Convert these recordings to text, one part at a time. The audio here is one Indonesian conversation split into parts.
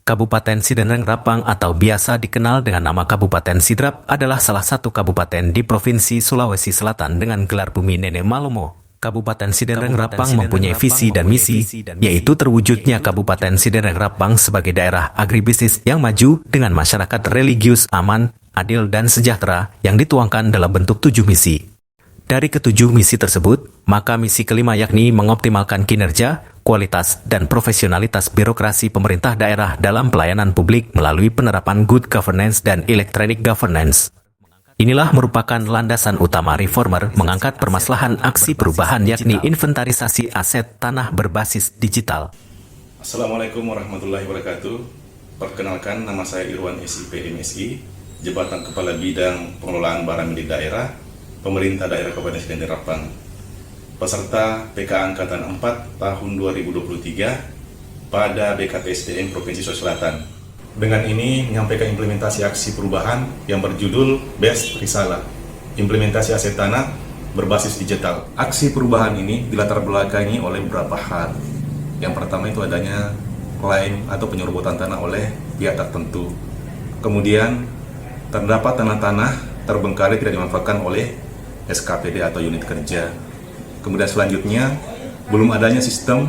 Kabupaten Sidenreng Rapang atau biasa dikenal dengan nama Kabupaten Sidrap adalah salah satu kabupaten di Provinsi Sulawesi Selatan dengan gelar bumi Nene Malomo. Kabupaten Sidenreng Rapang mempunyai visi dan misi, yaitu terwujudnya Kabupaten Sidenreng Rapang sebagai daerah agribisnis yang maju dengan masyarakat religius, aman, adil, dan sejahtera yang dituangkan dalam bentuk 7 misi. Dari ketujuh misi tersebut, maka misi kelima yakni mengoptimalkan kinerja, kualitas, dan profesionalitas birokrasi pemerintah daerah dalam pelayanan publik melalui penerapan good governance dan electronic governance. Inilah merupakan landasan utama reformer mengangkat permasalahan aksi perubahan yakni inventarisasi aset tanah berbasis digital. Assalamualaikum warahmatullahi wabarakatuh. Perkenalkan, nama saya Irwan SIP MSI, Jabatan Kepala Bidang Pengelolaan Barang Milik Daerah, Pemerintah Daerah Kabupaten Sidenreng Rapang. Peserta PK Angkatan 4 tahun 2023 pada BKTSDM Provinsi Sulawesi Selatan. Dengan ini menyampaikan implementasi aksi perubahan yang berjudul BEST Risalah, implementasi aset tanah berbasis digital. Aksi perubahan ini dilatar belakangi oleh beberapa hal. Yang pertama itu adanya klaim atau penyerobotan tanah oleh pihak tertentu. Kemudian terdapat tanah-tanah terbengkalai tidak dimanfaatkan oleh SKPD atau unit kerja. Kemudian selanjutnya, belum adanya sistem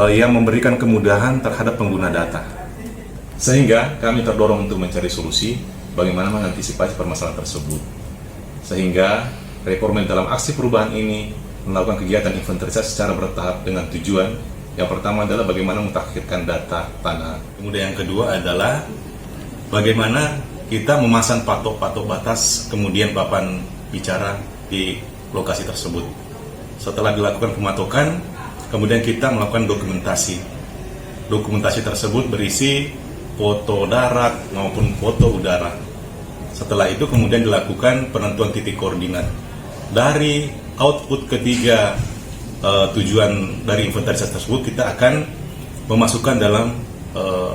yang memberikan kemudahan terhadap pengguna data. Sehingga kami terdorong untuk mencari solusi bagaimana mengantisipasi permasalahan tersebut. Sehingga reformer dalam aksi perubahan ini melakukan kegiatan inventarisasi secara bertahap dengan tujuan yang pertama adalah bagaimana mentakhirkan data tanah. Kemudian yang kedua adalah bagaimana kita memasang patok-patok batas kemudian papan bicara di lokasi tersebut. Setelah dilakukan pematokan, kemudian kita melakukan dokumentasi. Dokumentasi tersebut berisi foto darat maupun foto udara. Setelah itu kemudian dilakukan penentuan titik koordinat. Dari output ketiga tujuan dari inventarisasi tersebut, kita akan memasukkan dalam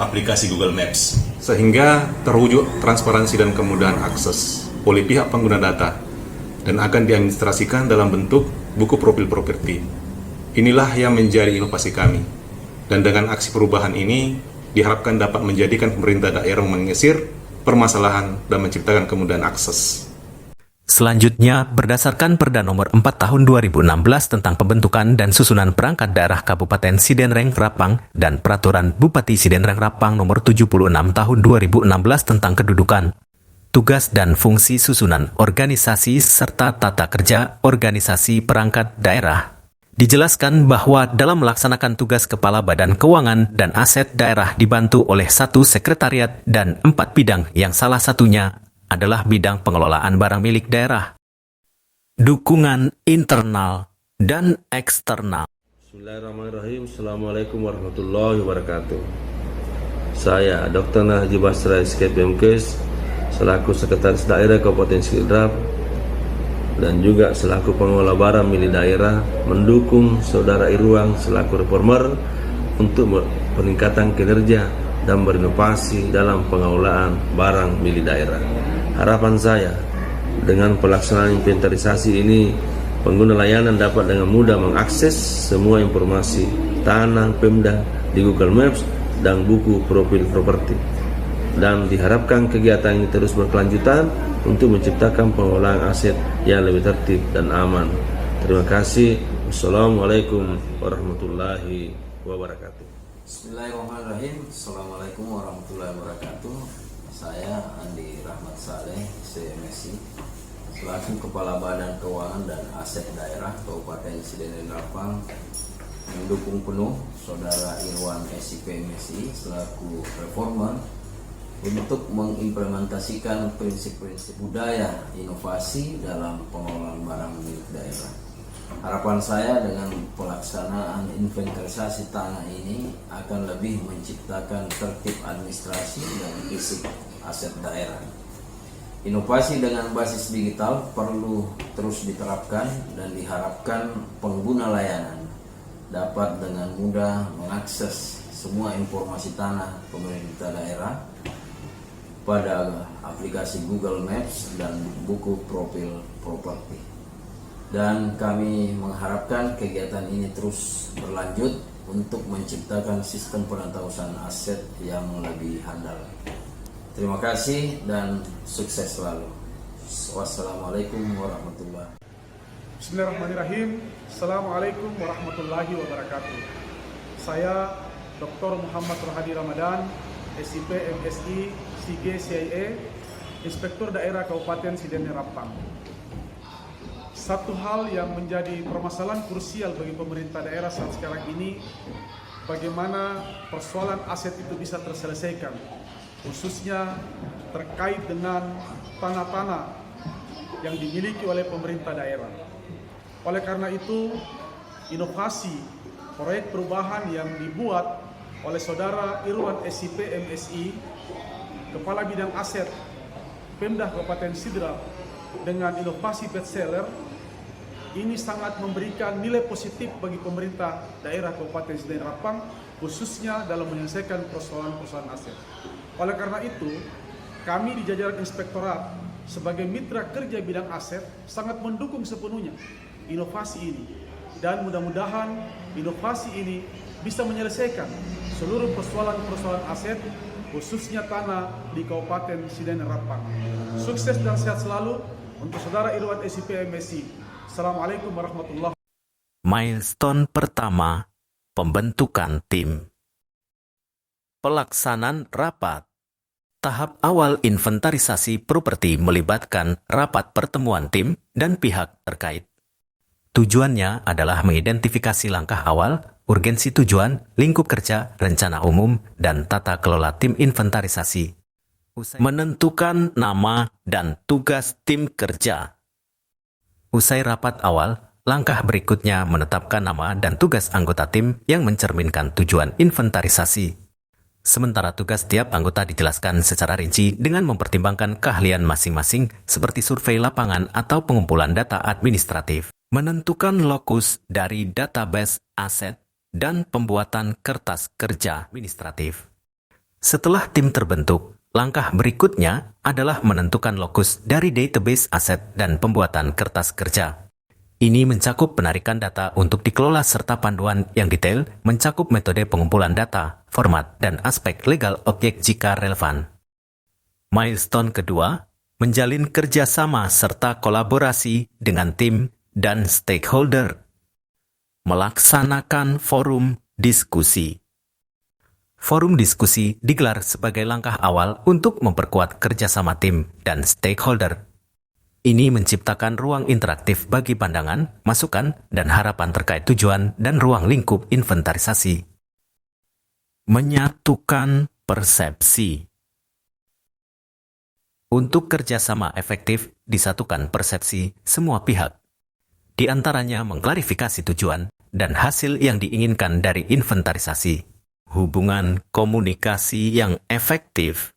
aplikasi Google Maps. Sehingga terwujud transparansi dan kemudahan akses oleh pihak pengguna data dan akan diadministrasikan dalam bentuk buku profil properti. Inilah yang menjadi inovasi kami. Dan dengan aksi perubahan ini diharapkan dapat menjadikan pemerintah daerah mengisir permasalahan dan menciptakan kemudahan akses. Selanjutnya, berdasarkan Perda Nomor 4 Tahun 2016 tentang pembentukan dan susunan perangkat daerah Kabupaten Sidenreng Rapang dan Peraturan Bupati Sidenreng Rapang Nomor 76 Tahun 2016 tentang kedudukan, tugas dan fungsi susunan organisasi serta tata kerja organisasi perangkat daerah. Dijelaskan bahwa dalam melaksanakan tugas Kepala Badan Keuangan dan Aset Daerah dibantu oleh 1 sekretariat dan 4 bidang yang salah satunya adalah bidang pengelolaan barang milik daerah, dukungan internal dan eksternal. Bismillahirrahmanirrahim. Assalamualaikum warahmatullahi wabarakatuh. Saya Dr. Nahaji Basra SKPMKes selaku Sekretaris Daerah Kabupaten Sidrap dan juga selaku pengelola barang milik daerah mendukung Saudara Irwan selaku reformer untuk peningkatan kinerja dan berinovasi dalam pengelolaan barang milik daerah. Harapan saya dengan pelaksanaan inventarisasi ini, pengguna layanan dapat dengan mudah mengakses semua informasi tanah Pemda di Google Maps dan buku profil properti. Dan diharapkan kegiatan ini terus berkelanjutan untuk menciptakan pengelolaan aset yang lebih tertib dan aman. Terima kasih. Wassalamualaikum warahmatullahi wabarakatuh. Bismillahirrahmanirrahim. Assalamualaikum warahmatullahi wabarakatuh. Saya Andi Rahmat Saleh, CMSI, selaku Kepala Badan Keuangan dan Aset Daerah Kabupaten Sidenreng Rapang, mendukung penuh Saudara Irwan SIP MSI selaku reformer untuk mengimplementasikan prinsip-prinsip budaya inovasi dalam pengelolaan barang milik daerah. Harapan saya dengan pelaksanaan inventarisasi tanah ini akan lebih menciptakan tertib administrasi dan fisik aset daerah. Inovasi dengan basis digital perlu terus diterapkan dan diharapkan pengguna layanan dapat dengan mudah mengakses semua informasi tanah pemerintah daerah pada aplikasi Google Maps dan buku profil properti. Dan kami mengharapkan kegiatan ini terus berlanjut untuk menciptakan sistem penatausahaan aset yang lebih handal. Terima kasih dan sukses selalu. Wassalamualaikum warahmatullahi wabarakatuh. Bismillahirrahmanirrahim. Assalamualaikum warahmatullahi wabarakatuh. Saya Dr. Muhammad Rohadi Ramadan, SIP MSI CG CIA, Inspektur Daerah Kabupaten Sidene Rappang. Satu hal yang menjadi permasalahan krusial bagi pemerintah daerah saat sekarang ini, bagaimana persoalan aset itu bisa terselesaikan, khususnya terkait dengan tanah-tanah yang dimiliki oleh pemerintah daerah. Oleh karena itu, inovasi proyek perubahan yang dibuat oleh Saudara Irwan SIP MSI, Kepala Bidang Aset Pemda Kabupaten Sidrap, dengan inovasi bestseller ini sangat memberikan nilai positif bagi pemerintah daerah Kabupaten Sidene Rappang, khususnya dalam menyelesaikan persoalan-persoalan aset. Oleh karena itu, kami di jajaran Inspektorat sebagai mitra kerja bidang aset sangat mendukung sepenuhnya inovasi ini, dan mudah-mudahan inovasi ini bisa menyelesaikan seluruh persoalan-persoalan aset, khususnya tanah di Kabupaten Sidene Rappang. Sukses dan sehat selalu untuk Saudara Irwan SIP MSI. Assalamualaikum warahmatullahi wabarakatuh. Milestone pertama, pembentukan tim. Pelaksanaan rapat. Tahap awal inventarisasi properti melibatkan rapat pertemuan tim dan pihak terkait. Tujuannya adalah mengidentifikasi langkah awal, urgensi tujuan, lingkup kerja, rencana umum, dan tata kelola tim inventarisasi. Menentukan nama dan tugas tim kerja. Usai rapat awal, langkah berikutnya menetapkan nama dan tugas anggota tim yang mencerminkan tujuan inventarisasi. Sementara tugas tiap anggota dijelaskan secara rinci dengan mempertimbangkan keahlian masing-masing seperti survei lapangan atau pengumpulan data administratif. Menentukan lokus dari database aset dan pembuatan kertas kerja administratif. Setelah tim terbentuk, langkah berikutnya adalah menentukan lokus dari database aset dan pembuatan kertas kerja. Ini mencakup penarikan data untuk dikelola serta panduan yang detail, mencakup metode pengumpulan data, format, dan aspek legal objek jika relevan. Milestone kedua, menjalin kerjasama serta kolaborasi dengan tim dan stakeholder. Melaksanakan forum diskusi. Forum diskusi digelar sebagai langkah awal untuk memperkuat kerjasama tim dan stakeholder. Ini menciptakan ruang interaktif bagi pandangan, masukan, dan harapan terkait tujuan dan ruang lingkup inventarisasi. Menyatukan persepsi. Untuk kerjasama efektif, disatukan persepsi semua pihak. Di antaranya mengklarifikasi tujuan dan hasil yang diinginkan dari inventarisasi. Hubungan komunikasi yang efektif.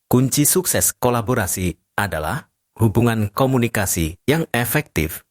Kunci sukses kolaborasi adalah hubungan komunikasi yang efektif.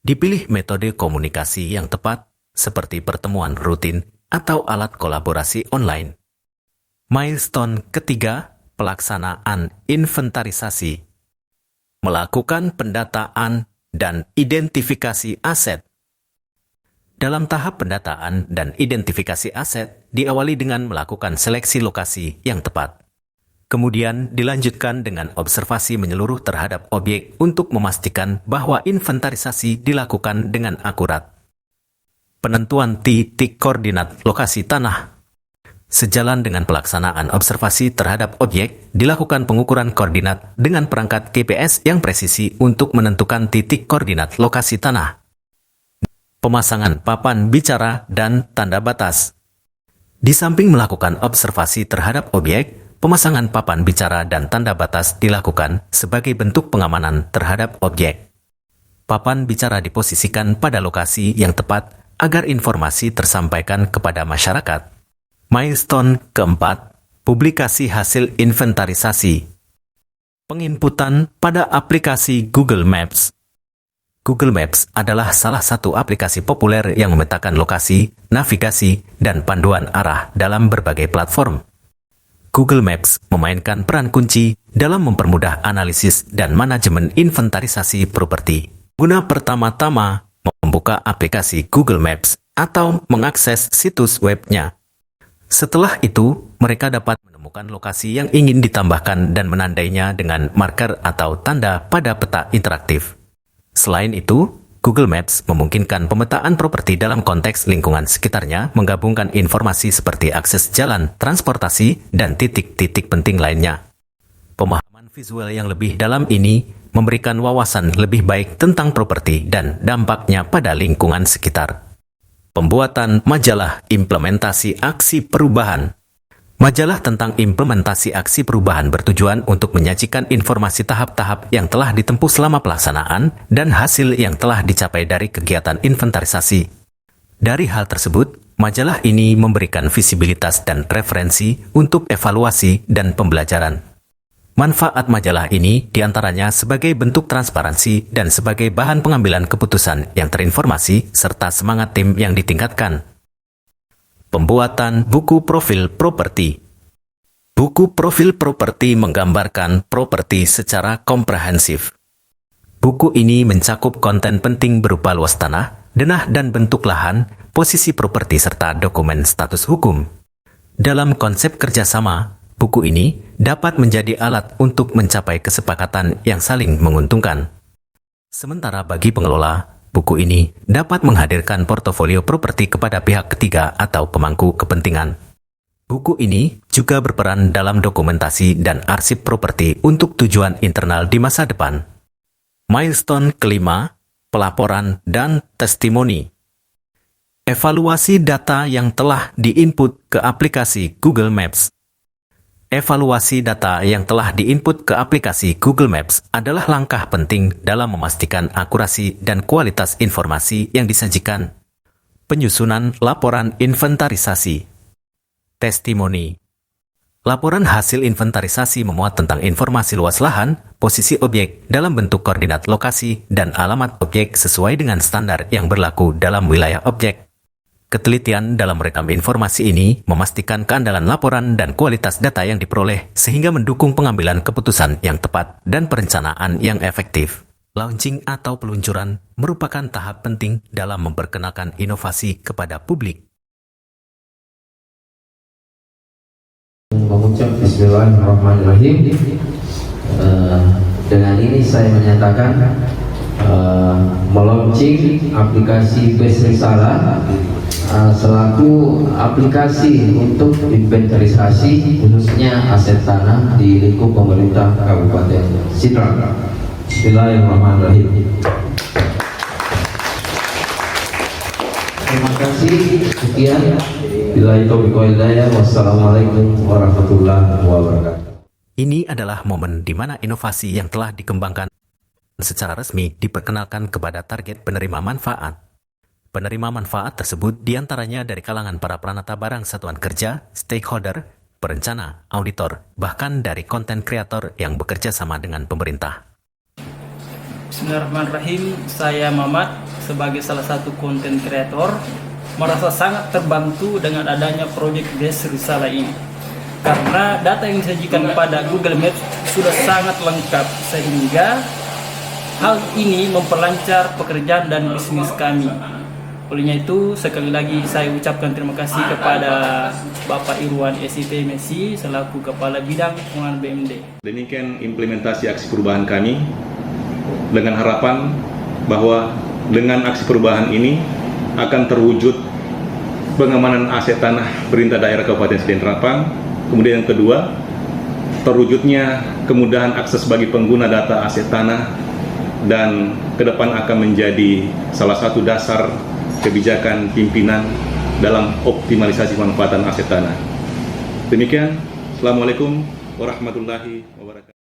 Dipilih metode komunikasi yang tepat, seperti pertemuan rutin atau alat kolaborasi online. Milestone ketiga, pelaksanaan inventarisasi. Melakukan pendataan dan identifikasi aset. Dalam tahap pendataan dan identifikasi aset, diawali dengan melakukan seleksi lokasi yang tepat. Kemudian dilanjutkan dengan observasi menyeluruh terhadap objek untuk memastikan bahwa inventarisasi dilakukan dengan akurat. Penentuan titik koordinat lokasi tanah. Sejalan dengan pelaksanaan observasi terhadap objek, dilakukan pengukuran koordinat dengan perangkat GPS yang presisi untuk menentukan titik koordinat lokasi tanah. Pemasangan papan bicara dan tanda batas. Di samping melakukan observasi terhadap objek, pemasangan papan bicara dan tanda batas dilakukan sebagai bentuk pengamanan terhadap objek. Papan bicara diposisikan pada lokasi yang tepat agar informasi tersampaikan kepada masyarakat. Milestone keempat, publikasi hasil inventarisasi. Penginputan pada aplikasi Google Maps. Google Maps adalah salah satu aplikasi populer yang memetakan lokasi, navigasi, dan panduan arah dalam berbagai platform. Google Maps memainkan peran kunci dalam mempermudah analisis dan manajemen inventarisasi properti. Guna pertama-tama membuka aplikasi Google Maps, atau mengakses situs webnya. Setelah itu, mereka dapat menemukan lokasi yang ingin ditambahkan dan menandainya dengan marker atau tanda pada peta interaktif. Selain itu, Google Maps memungkinkan pemetaan properti dalam konteks lingkungan sekitarnya menggabungkan informasi seperti akses jalan, transportasi, dan titik-titik penting lainnya. Pemahaman visual yang lebih dalam ini memberikan wawasan lebih baik tentang properti dan dampaknya pada lingkungan sekitar. Pembuatan majalah implementasi aksi perubahan. Majalah tentang implementasi aksi perubahan bertujuan untuk menyajikan informasi tahap-tahap yang telah ditempuh selama pelaksanaan dan hasil yang telah dicapai dari kegiatan inventarisasi. Dari hal tersebut, majalah ini memberikan visibilitas dan referensi untuk evaluasi dan pembelajaran. Manfaat majalah ini diantaranya sebagai bentuk transparansi dan sebagai bahan pengambilan keputusan yang terinformasi serta semangat tim yang ditingkatkan. Pembuatan buku profil properti. Buku profil properti menggambarkan properti secara komprehensif. Buku ini mencakup konten penting berupa luas tanah, denah dan bentuk lahan, posisi properti serta dokumen status hukum. Dalam konsep kerjasama, buku ini dapat menjadi alat untuk mencapai kesepakatan yang saling menguntungkan. Sementara bagi pengelola, buku ini dapat menghadirkan portofolio properti kepada pihak ketiga atau pemangku kepentingan. Buku ini juga berperan dalam dokumentasi dan arsip properti untuk tujuan internal di masa depan. Milestone kelima, pelaporan dan testimoni. Evaluasi data yang telah diinput ke aplikasi Google Maps. Evaluasi data yang telah diinput ke aplikasi Google Maps adalah langkah penting dalam memastikan akurasi dan kualitas informasi yang disajikan. Penyusunan laporan inventarisasi. Testimoni. Laporan hasil inventarisasi memuat tentang informasi luas lahan, posisi objek dalam bentuk koordinat lokasi, dan alamat objek sesuai dengan standar yang berlaku dalam wilayah objek. Ketelitian dalam merekam informasi ini memastikan keandalan laporan dan kualitas data yang diperoleh sehingga mendukung pengambilan keputusan yang tepat dan perencanaan yang efektif. Launching atau peluncuran merupakan tahap penting dalam memperkenalkan inovasi kepada publik. Mengucap Bismillahirrahmanirrahim. Dengan ini saya menyatakan melaunching aplikasi Best Risalah selaku aplikasi untuk inventarisasi khususnya aset tanah di lingkup pemerintah Kabupaten Sidrap. Bismillahirrahmanirrahim. Terima kasih. Sekian. Billahi taufiq wal hidayah. Wassalamualaikum warahmatullahi wabarakatuh. Ini adalah momen di mana inovasi yang telah dikembangkan secara resmi diperkenalkan kepada target penerima manfaat. Penerima manfaat tersebut diantaranya dari kalangan para peranata barang satuan kerja, stakeholder, perencana, auditor, bahkan dari konten kreator yang bekerja sama dengan pemerintah. Bismillahirrahmanirrahim. Saya Mamat sebagai salah satu konten kreator merasa sangat terbantu dengan adanya proyek Best Risalah ini. Karena data yang disajikan pada Google Maps sudah sangat lengkap sehingga hal ini memperlancar pekerjaan dan bisnis kami. Olehnya itu, sekali lagi saya ucapkan terima kasih kepada Bapak Irwan SIP MSI selaku Kepala Bidang Pengelolaan BMD. Demikian implementasi aksi perubahan kami dengan harapan bahwa dengan aksi perubahan ini akan terwujud pengamanan aset tanah pemerintah daerah Kabupaten Sidrap. Kemudian yang kedua, terwujudnya kemudahan akses bagi pengguna data aset tanah dan ke depan akan menjadi salah satu dasar kebijakan pimpinan dalam optimalisasi pemanfaatan aset tanah. Demikian, Assalamualaikum warahmatullahi wabarakatuh.